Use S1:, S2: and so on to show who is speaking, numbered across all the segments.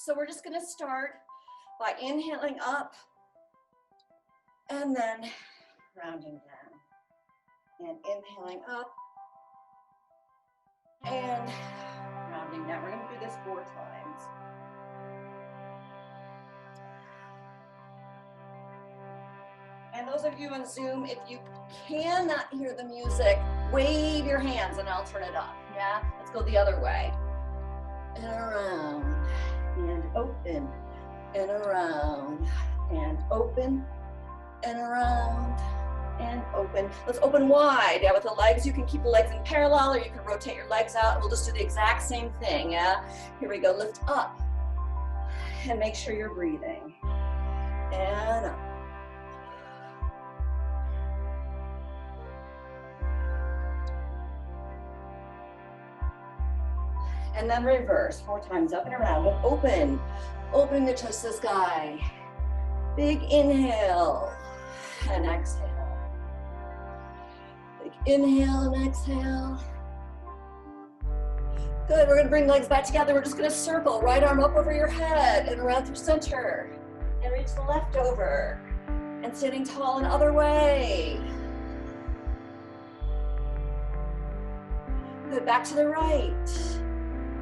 S1: So we're just gonna start by inhaling up and then rounding down. And inhaling up and rounding down. We're gonna do this 4 times. And those of you on Zoom, if you cannot hear the music, wave your hands and I'll turn it up, yeah? Let's go the other way. And around, and open, and around, and open, and around, and open. Let's open wide. Yeah, with the legs, you can keep the legs in parallel or you can rotate your legs out. We'll just do the exact same thing, yeah? Here we go, lift up. And make sure you're breathing. And up. And then reverse 4 times, up and around, but open. Open to touch the sky. Big inhale and exhale. Big inhale and exhale. Good, we're gonna bring legs back together. We're just gonna circle, right arm up over your head and around through center. And reach the left over. And standing tall and other way. Good, back to the right.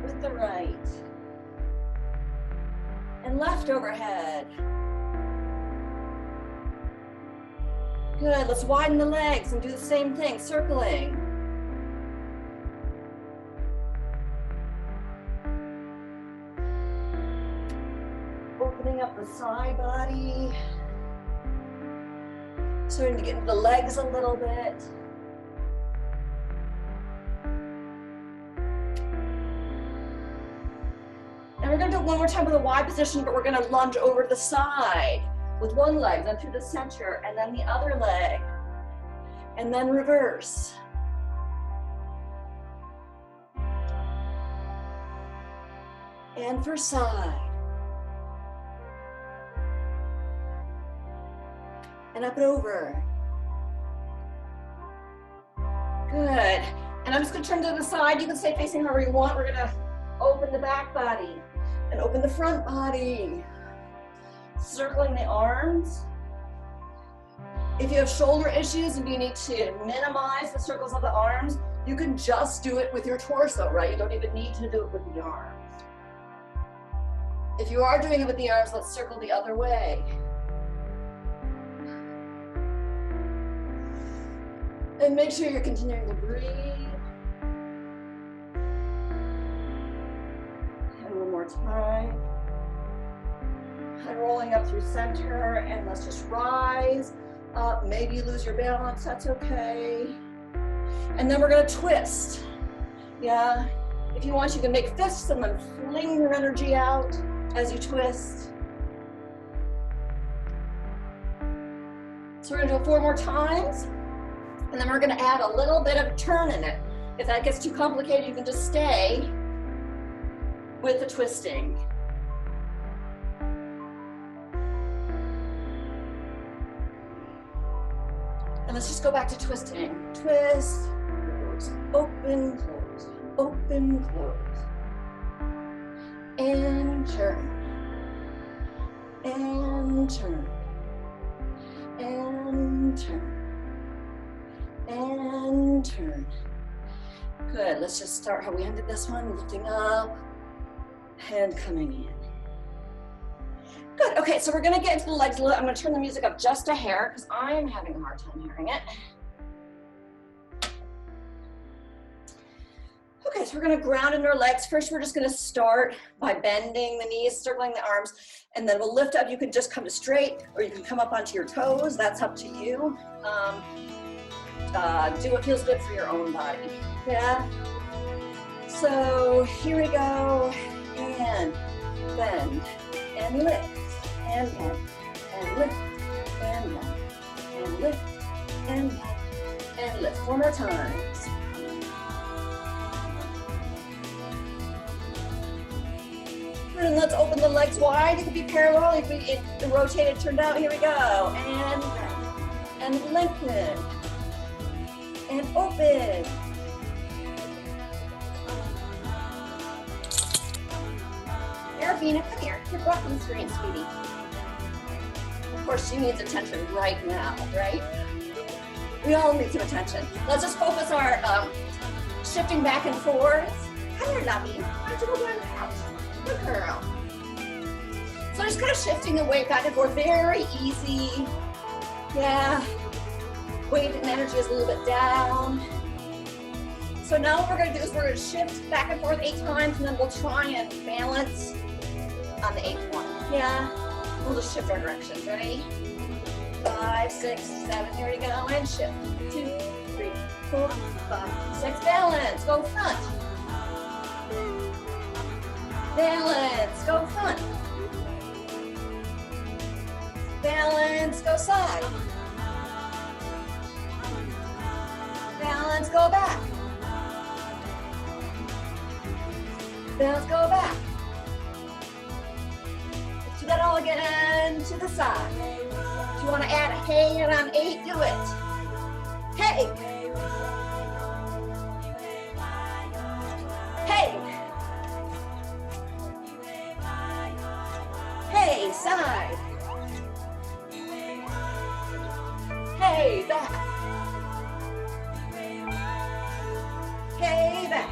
S1: With the right. And left overhead. Good, let's widen the legs and do the same thing, circling. Opening up the side body. Starting to get into the legs a little bit. And we're gonna do it one more time with a wide position, but we're gonna lunge over to the side with one leg, then through the center, and then the other leg, and then reverse. And for side. And up and over. Good. And I'm just gonna turn to the side. You can stay facing however you want. We're gonna open the back body and open the front body. Circling the arms. If you have shoulder issues and you need to minimize the circles of the arms, you can just do it with your torso, right? You don't even need to do it with the arms. If you are doing it with the arms, let's circle the other way. And make sure you're continuing to breathe. And one more time. And rolling up through center, and let's just rise up. Maybe you lose your balance, that's okay. And then we're gonna twist. Yeah, if you want, you can make fists and then fling your energy out as you twist. So we're gonna do it 4 more times. And then we're gonna add a little bit of turn in it. If that gets too complicated, you can just stay with the twisting. And let's just go back to twisting. Twist, close, open, close, open, close. And turn. And turn. And turn. And turn. Good, let's just start how we ended this one, lifting up and coming in. Good, okay, so we're gonna get into the legs a little. I'm gonna turn the music up just a hair because I am having a hard time hearing it. Okay, so we're gonna ground into our legs. First, we're just gonna start by bending the knees, circling the arms, and then we'll lift up. You can just come to straight or you can come up onto your toes. That's up to you. Do what feels good for your own body, yeah? So here we go, and bend, and lift, and bend, and lift, and bend, and lift, and bend, and lift. 4 more times. And let's open the legs wide. It could be parallel, it could be rotated, turned out. Here we go, and bend, and lengthen. And open. Davina, come here. You're brought on the screen, sweetie. Of course, she needs attention right now, right? We all need some attention. Let's just focus our shifting back and forth. Come here, Lovey. Why don't you go down the couch? Good girl. So just kind of shifting the weight back and forth, very easy. Yeah. Weight and energy is a little bit down. So now what we're gonna do is we're gonna shift back and forth 8 times, and then we'll try and balance on the 8th one. Yeah. We'll just shift our directions. Ready? 5, 6, 7. Here we go. And shift. 2, 3, 4, 5, 6. Balance. Go front. Balance. Go front. Balance. Go side. Balance. Go back. Balance. Go back. Let's do that all again to the side. If you want to add a hey and on 8, do it. Hey. Hey. Hey, side. Hey, back. Hey, back.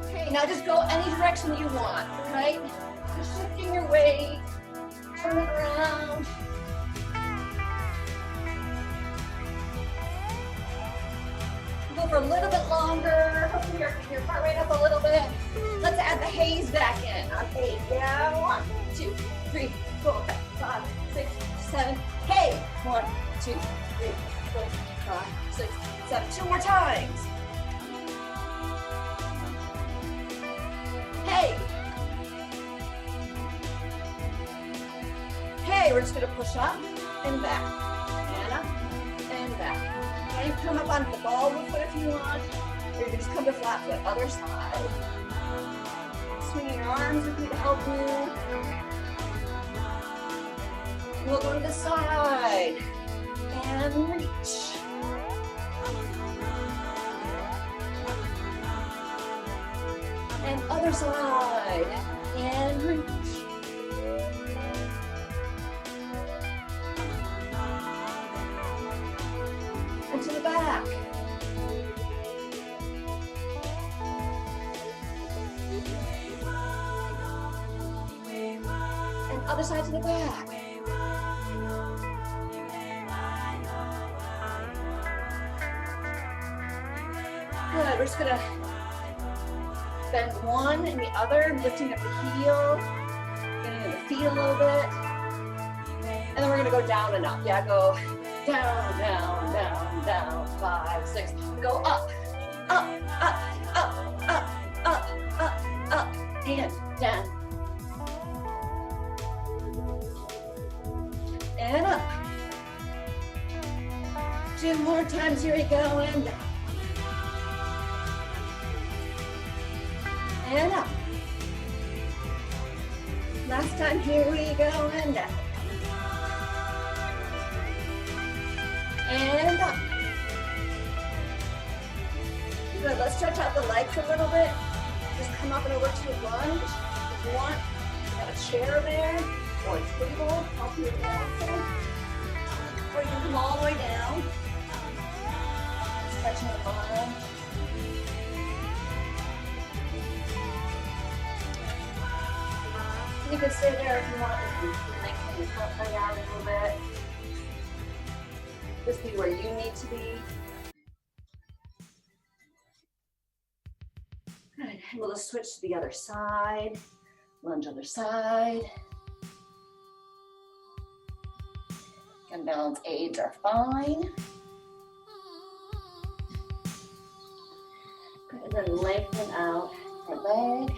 S1: Okay, now just go any direction you want, right? Just shifting your weight. Turn it around. Go for a little bit longer. Hopefully your heart rate up a little bit. Let's add the haze back in on 8. Yeah, 1, 2, 3, 4, 5, 6, 7. Hey, 1, 2, 3, 4, 5, 6, 7. 2 more times. Hey. Hey, we're just gonna push up and back, and up and back. Okay, you can come up onto the ball foot if you want, or you can just come to flat foot, other side. Swinging your arms with me to help you. We'll go to the side and reach. And other side and reach. And to the back. And other side to the back. Good, we're just gonna bend one and the other, lifting up the heel, getting in the feet a little bit. And then we're gonna go down and up. Yeah, go down, down, down, down, 5, 6. Go up, up, up, up, up, up, up, up, and down. And up. 2 more times, here we go, and down. And up. Last time, here we go, and down. And up. Good, let's stretch out the legs a little bit. Just come up and over to a lunge. If you want, you have a chair there, or a table, help you balance it. Or you can come all the way down. Stretching the bottom. You can stay there if you want. You can lengthen your front leg out a little bit. Just be where you need to be. Good. We'll just switch to the other side. Lunge other side. And balance aids are fine. Good. And then lengthen out your leg.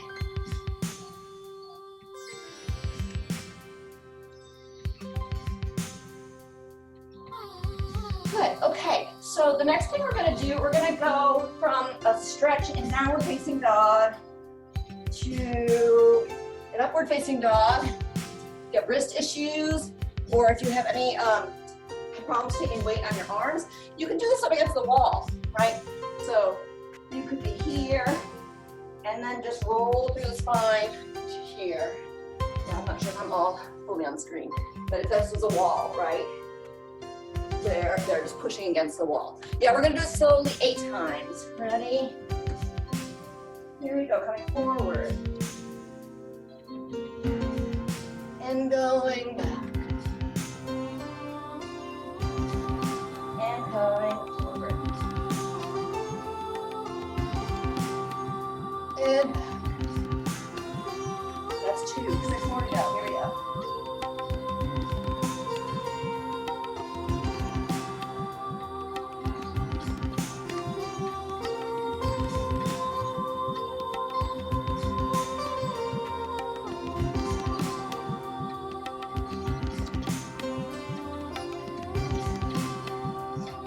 S1: Good, okay, so the next thing we're gonna do, we're gonna go from a stretch in downward facing dog to an upward facing dog. If you have wrist issues, or if you have any problems taking weight on your arms, you can do this up against the wall, right? So you could be here, And then just roll through the spine to here. Yeah, I'm not sure if I'm all fully on screen, but if this was a wall, right? There, they're just pushing against the wall. Yeah, we're gonna do it slowly 8 times. Ready? Here we go, coming forward. And going back. And going forward. And back. That's 2, 6 more to go, here we go.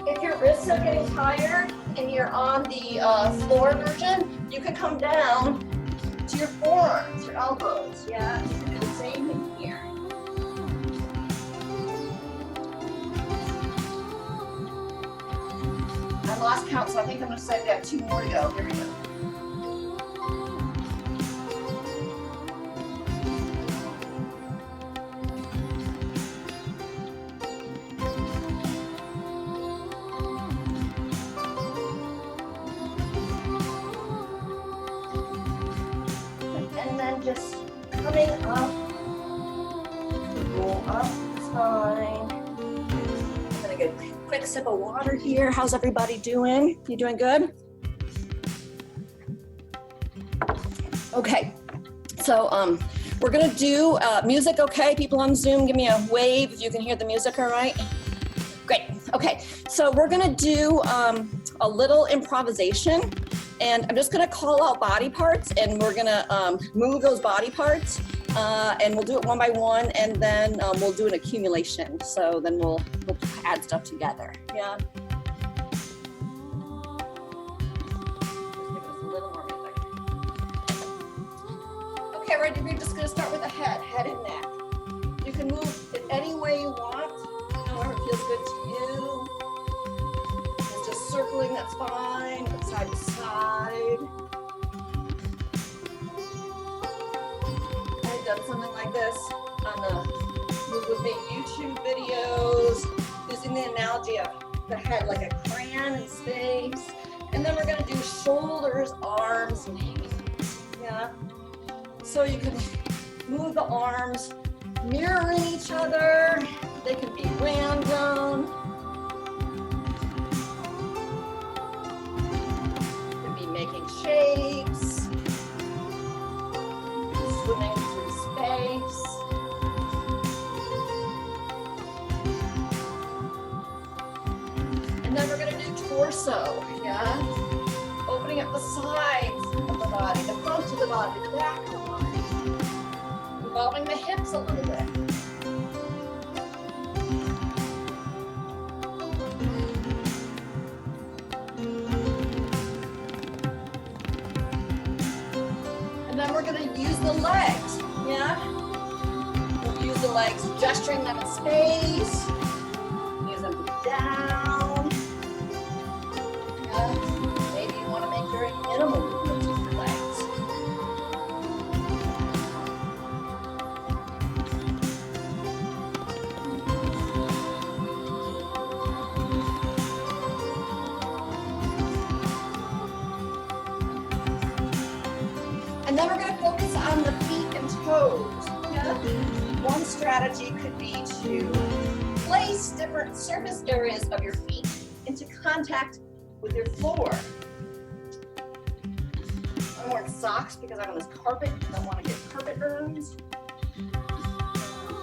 S1: If your wrists are getting tired and you're on the floor version, you can come down to your forearms, your elbows. Yeah, you can do the same thing here. I lost count, so I think I'm gonna say we have 2 more to go. Here we go. Just coming up, roll up the spine. I'm gonna get a quick sip of water here. How's everybody doing? You doing good? Okay, so we're gonna do music, okay? People on Zoom, give me a wave if you can hear the music, all right? Great, okay. So we're gonna do a little improvisation. And I'm just gonna call out body parts and we're gonna move those body parts and we'll do it one by one and then we'll do an accumulation. So then we'll add stuff together, yeah? Just give us a little more music. Okay, ready? We're just gonna start with the head and neck. You can move it any way you want, however feels good to you. Just circling that spine from side to side. I've done something like this on the Move With Me YouTube videos, using the analogy of the head like a crayon in space. And then we're gonna do shoulders, arms, and hands, yeah? So you can move the arms, mirroring each other. They can be random. Making shapes, swimming through space. And then we're going to do torso, yeah? Opening up the sides of the body, the front of the body, the back of the body. Involving the hips a little bit. And then we're going to use the legs, yeah? We'll use the legs, gesturing them in space. Use them down. Yeah? Maybe you want to make very minimal movements with your legs. And then we're going to focus on the feet and toes. Yeah? One strategy could be to place different surface areas of your feet into contact with your floor. I'm wearing socks because I'm on this carpet. I don't want to get carpet burns.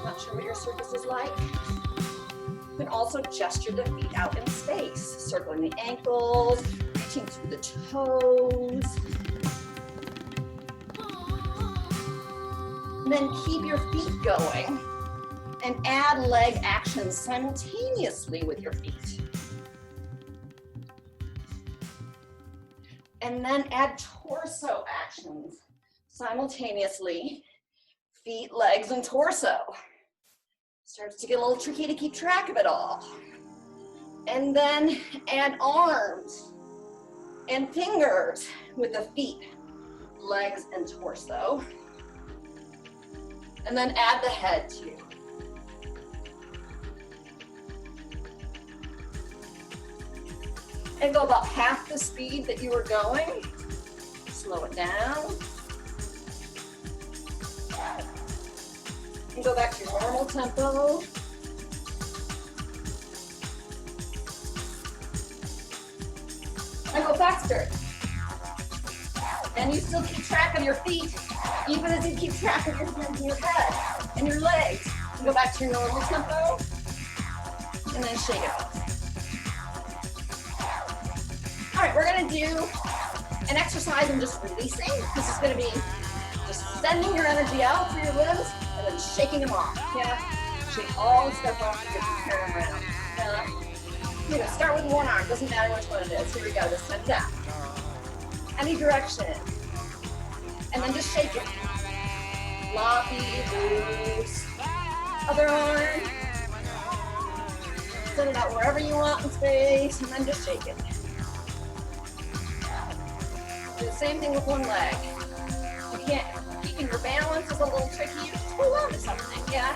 S1: Not sure what your surface is like. You can also gesture the feet out in space, circling the ankles, reaching through the toes. And then keep your feet going and add leg actions simultaneously with your feet. And then add torso actions simultaneously, feet, legs, and torso. Starts to get a little tricky to keep track of it all. And then add arms and fingers with the feet. legs and torso. And then add the head too. And go about half the speed that you were going. Slow it down. And go back to your normal tempo. And go faster. And you still keep track of your feet, even as you keep track of your head and your legs. And go back to your normal tempo. And then shake it off. All right, we're gonna do an exercise in just releasing. This is gonna be just sending your energy out through your limbs and then shaking them off, yeah? Shake all the stuff off as you carry them around, yeah? Here we go, start with one arm, doesn't matter which one it is. Here we go, just send it out. Any direction. And then just shake it. Floppy, loose. Other arm. Send it out wherever you want in space, and then just shake it. Do the same thing with one leg. You can't, keeping your balance is a little tricky. You just hold on to something, yeah?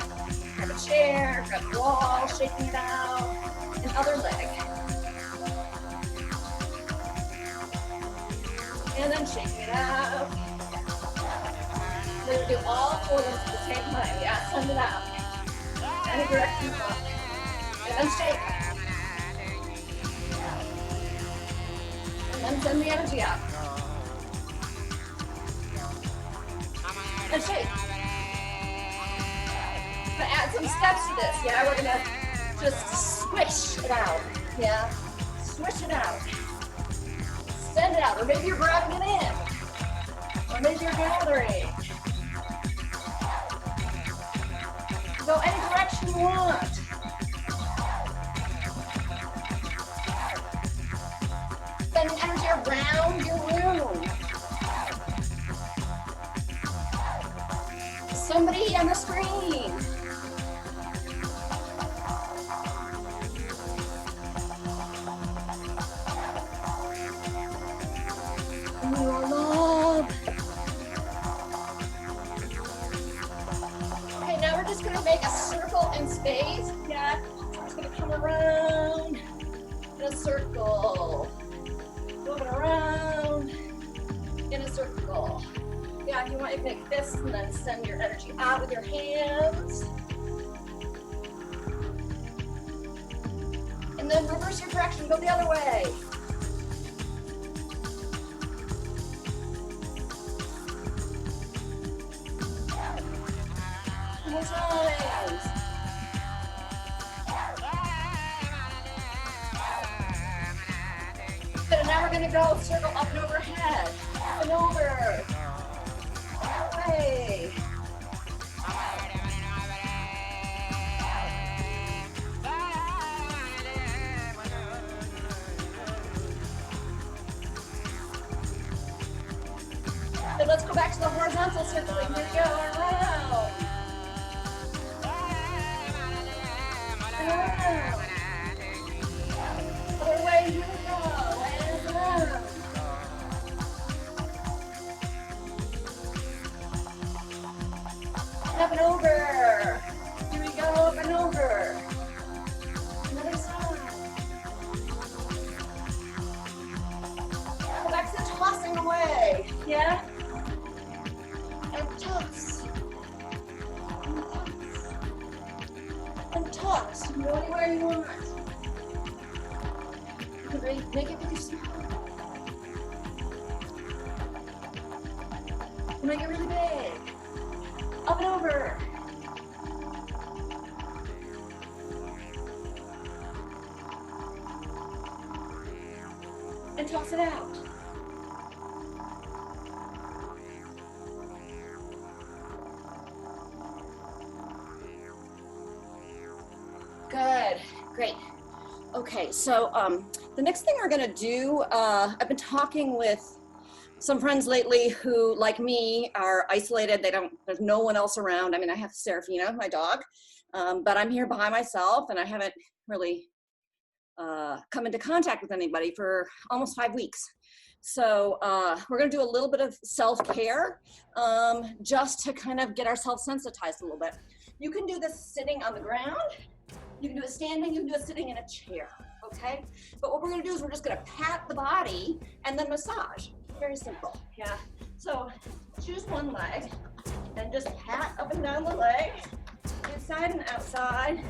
S1: Grab a chair, grab a wall, shaking it out. And other leg. And then shaking it out. We're gonna do all four of them at the same time, yeah? Send it out. Any direction you want. And then shake. And then send the energy out. And shake. We're gonna add some steps to this, yeah? We're gonna just swish it out, yeah? Swish it out. Send it out, or maybe you're grabbing it in. Or maybe you're gathering. Go any direction you want. Send energy around your room. Somebody on the screen. Your love. Okay, now we're just gonna make a circle in space. Yeah, so we're just gonna come around in a circle. Moving around in a circle. Yeah, if you want, you can make fists and then send your energy out with your hands. And then reverse your direction, go the other way. More times. Good, and now we're gonna go circle up and overhead, up and over. Way. Then let's go back to the horizontal circling. Here we go, around. And around. Other way, here we go, and around. Up and over. Here we go, up and over. Another side. Go back to the tossing away. Yeah? And toss. And toss. And toss. Go anywhere you want. You can make it really small. Make it really big. Up and over. And toss it out. Good, great. Okay, so the next thing we're gonna do, I've been talking with some friends lately who, like me, are isolated. There's no one else around. I mean, I have Serafina, my dog, but I'm here by myself and I haven't really come into contact with anybody for almost 5 weeks. So we're gonna do a little bit of self-care just to kind of get ourselves sensitized a little bit. You can do this sitting on the ground, you can do it standing, you can do it sitting in a chair, okay? But what we're gonna do is we're just gonna pat the body and then massage. Very simple, yeah. So choose one leg and just pat up and down the leg, inside and outside,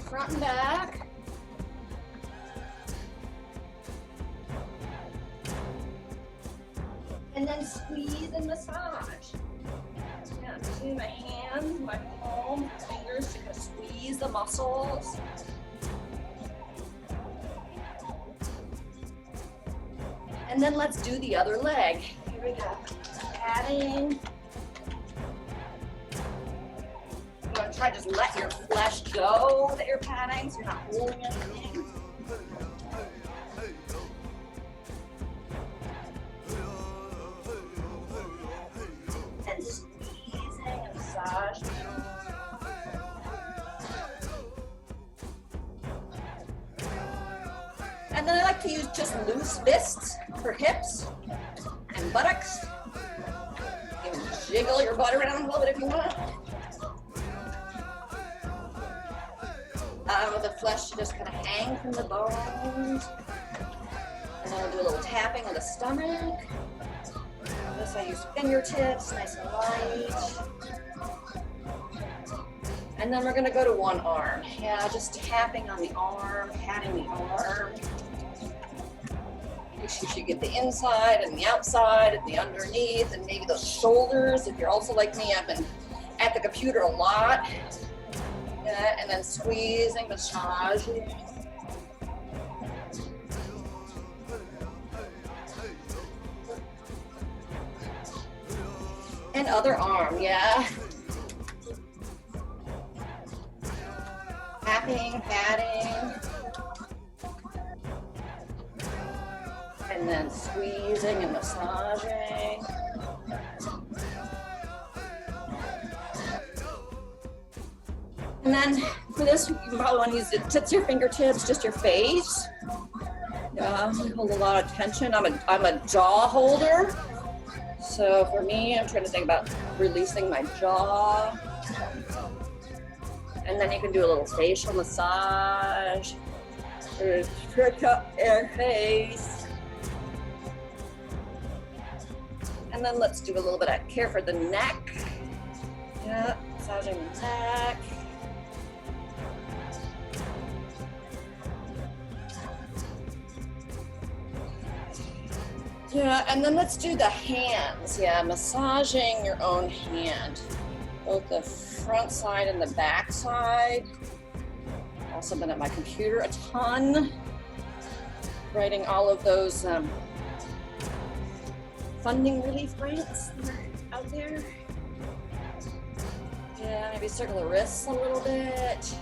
S1: front and back. And then squeeze and massage. Yeah, between my hands, my palm, fingers to kind of squeeze the muscles. And then let's do the other leg. Here we go. Patting. You want to try to just let your flesh go that you're patting so you're not holding anything. And squeezing and massaging. And then I like to use just loose fists for hips and buttocks. You can jiggle your butt around a little bit if you want. The flesh should just kind of hang from the bones. And then I'll do a little tapping on the stomach. This I use fingertips, nice and light. And then we're gonna go to one arm. Yeah, just tapping on the arm, patting the arm. Make sure you get the inside and the outside and the underneath and maybe those shoulders. If you're also like me, I've been at the computer a lot. Yeah, and then squeezing, massaging. And other arm, yeah. Tapping, patting. And then squeezing and massaging. And then for this, you probably want to use it, just your fingertips, just your face. Yeah, hold a lot of tension. I'm a jaw holder. So for me, I'm trying to think about releasing my jaw. And then you can do a little facial massage. Stretch up your face. And then let's do a little bit of care for the neck. Yeah, massaging the neck. Yeah, and then let's do the hands. Yeah, massaging your own hand. Both the front side and the back side. Also been at my computer a ton, writing all of those funding relief grants that are out there. Yeah, maybe circle the wrists a little bit.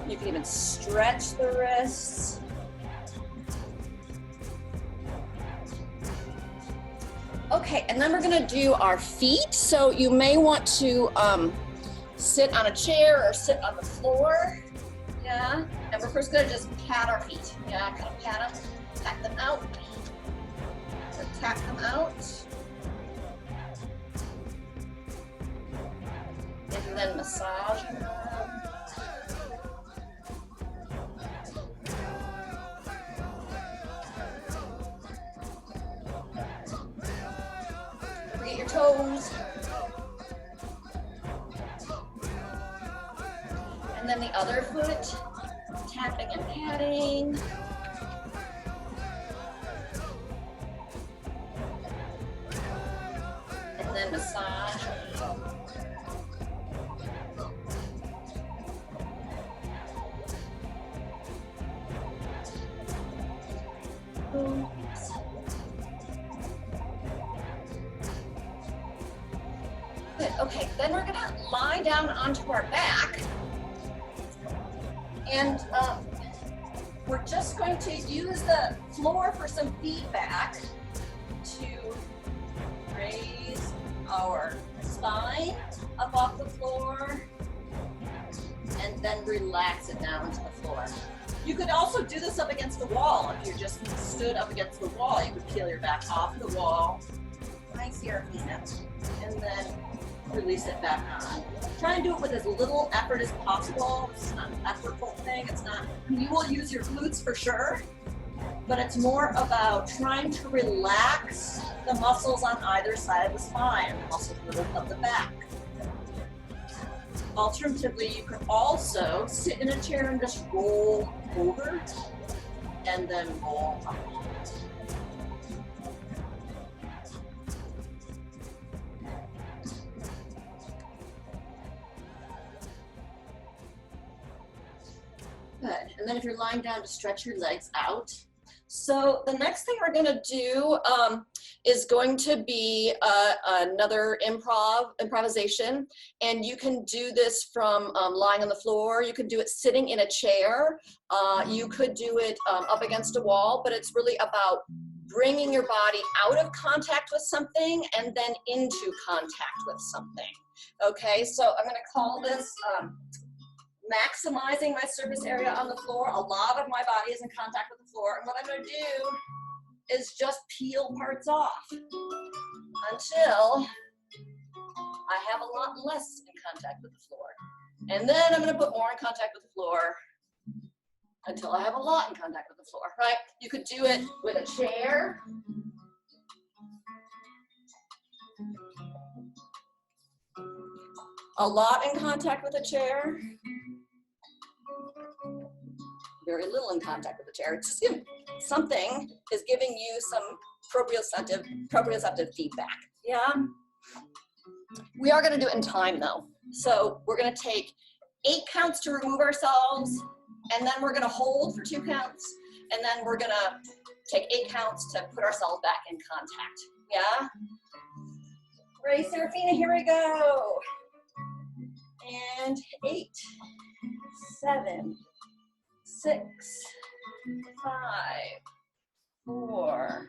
S1: You can even stretch the wrists. Okay, and then we're gonna do our feet. So you may want to sit on a chair or sit on the floor. Yeah, and we're first gonna just pat our feet. Yeah, kind of pat them out, or tap them out. And then massage them. Get your toes. And then the other foot, tapping and patting. And then massage. Good. Okay, then we're gonna lie down onto our back, and we're just going to use the floor for some feedback to raise our spine up off the floor, and then relax it down to the floor. You could also do this up against the wall. If you just stood up against the wall, you could peel your back off the wall. Nice here, and then release it back on. Try and do it with as little effort as possible. It's not an effortful thing. It's not, you will use your glutes for sure, but it's more about trying to relax the muscles on either side of the spine, the muscles of the back. Alternatively, you could also sit in a chair and just roll over and then roll up. Good. And then if you're lying down, to stretch your legs out. So the next thing we're going to do is going to be another improvisation, and you can do this from lying on the floor. You can do it sitting in a chair. You could do it up against a wall, but it's really about bringing your body out of contact with something and then into contact with something. Okay, so I'm going to call this maximizing my surface area on the floor. A lot of my body is in contact with the floor, and what I'm going to do is just peel parts off until I have a lot less in contact with the floor. And then I'm going to put more in contact with the floor until I have a lot in contact with the floor, right? You could do it with a chair. A lot in contact with a chair. Very little in contact with the chair. It's just something is giving you some proprioceptive feedback. Yeah. We are going to do it in time though. So we're going to take 8 counts to remove ourselves, and then we're going to hold for 2 counts, and then we're going to take 8 counts to put ourselves back in contact. Yeah. Ready, Serafina? Here we go. And 8, 7, 6, 5, 4,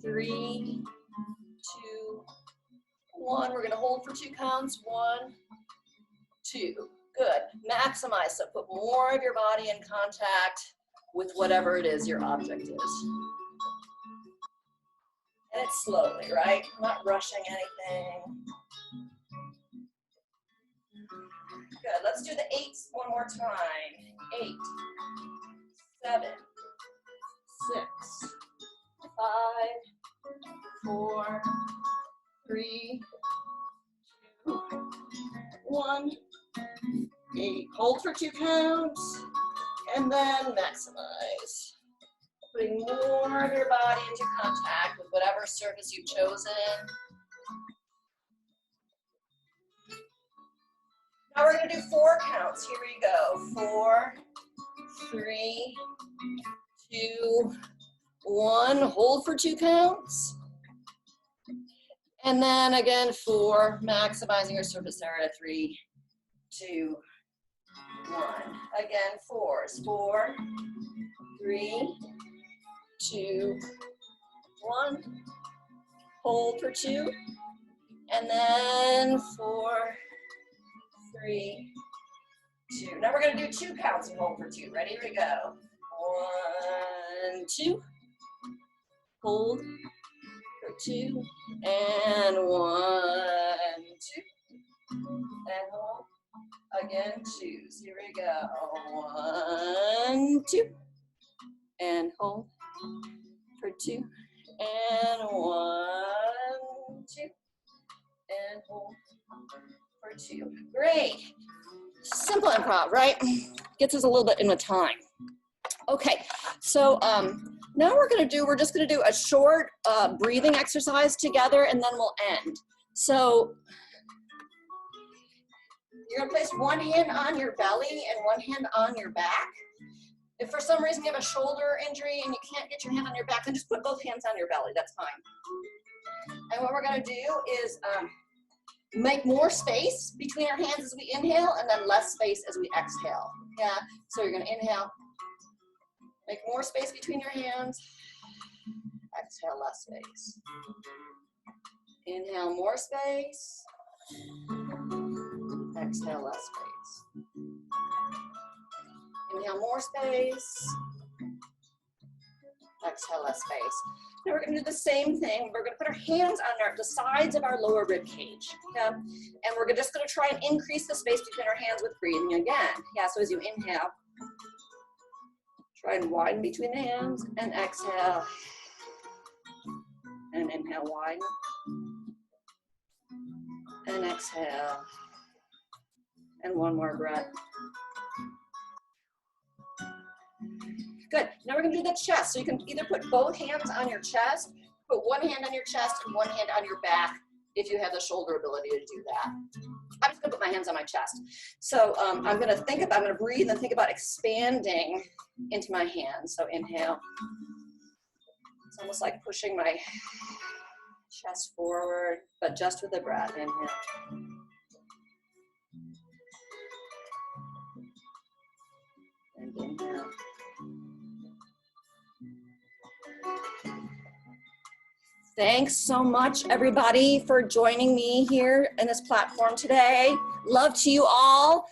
S1: 3, 2, 1. We're going to hold for 2 counts. 1, 2. Good. Maximize. So put more of your body in contact with whatever it is your object is. And it's slowly, right? I'm not rushing anything. Good. Let's do the 8s one more time. 8, 7, 6, 5, 4, 3, 2, 1. 8. Hold for 2 counts, and then maximize. Putting more of your body into contact with whatever surface you've chosen. Now we're going to do 4 counts. Here we go. 4, 3, 2, 1. Hold for 2 counts. And then again, 4, maximizing your surface area. 3, 2, 1. Again, 4s. 4, 3, 2, 1. Hold for 2. And then 4, 3, 2. Now we're going to do 2 counts and hold for 2. Ready? Here we go. 1, 2. Hold for 2. And 1, 2. And hold. Again, 2s. Here we go. 1, 2. And hold for 2. And 1, 2. And hold for 2. Great. Simple improv, right? Gets us a little bit in the time. Okay, so now we're just gonna do a short breathing exercise together, and then we'll end. So you're gonna place one hand on your belly and one hand on your back. If for some reason you have a shoulder injury and you can't get your hand on your back, then just put both hands on your belly, that's fine. And what we're gonna do is make more space between our hands as we inhale, and then less space as we exhale. Yeah, so you're gonna inhale, make more space between your hands, exhale, less space. Inhale, more space, exhale, less space. Inhale, more space. Exhale, less space. Now we're going to do the same thing. We're going to put our hands on the sides of our lower rib cage. Yeah? And we're just going to try and increase the space between our hands with breathing again. Yeah, so as you inhale, try and widen between the hands and exhale. And inhale, widen. And exhale. And one more breath. Good. Now we're going to do the chest. So you can either put both hands on your chest, put one hand on your chest and one hand on your back if you have the shoulder ability to do that. I'm just going to put my hands on my chest. So I'm going to breathe and think about expanding into my hands. So inhale. It's almost like pushing my chest forward, but just with the breath. Inhale. And inhale. Thanks so much, everybody, for joining me here in this platform today. Love to you all.